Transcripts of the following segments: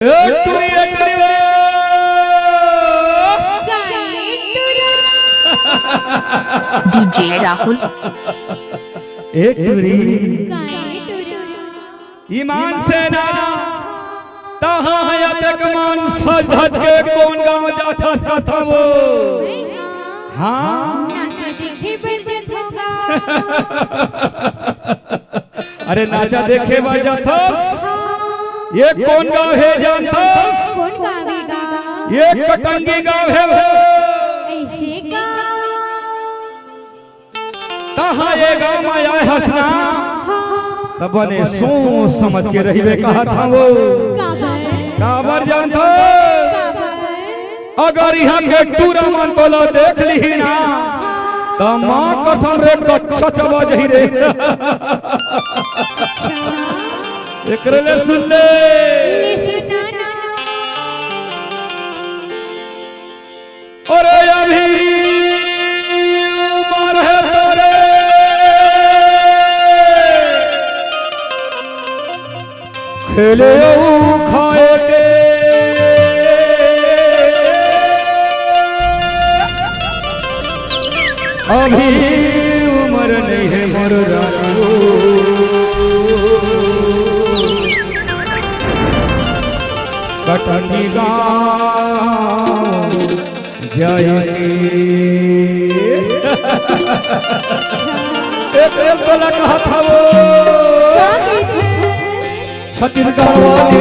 DJ Rahul ईमान से ना तक मान सज धज के कौन गाँव जाता था वो। हाँ अरे नाचा देखे बजा था ये कौन गाँव है जानता? कौन गावेगा? ये कटंगी गाँव है वो। ऐसे कहाँ ये गाँव में आया हंसना तब बने सोच समझ के रही वे कहा था वो। काबर जानता अगर यहाँ के टूरा मन तो लो देख ली ना तो माँ कसम रे कच्चा चबा जही रे। एकरे ले सुन ले अरे अभी उमर है तोरे खेले खाए के अभी उम्र नहीं है मोर राजू कटनी गाँव जाएगी। एक बोला कहा था वो छत्तीसगढ़ वाले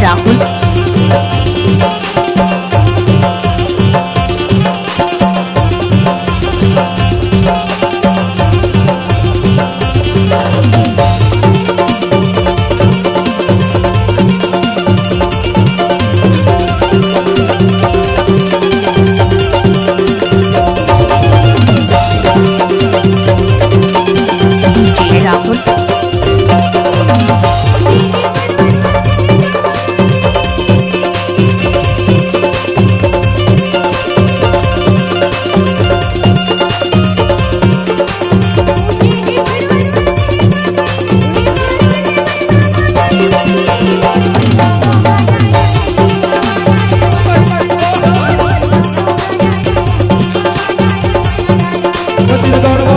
राहुल डीजे राहुल छत्तीसगढ़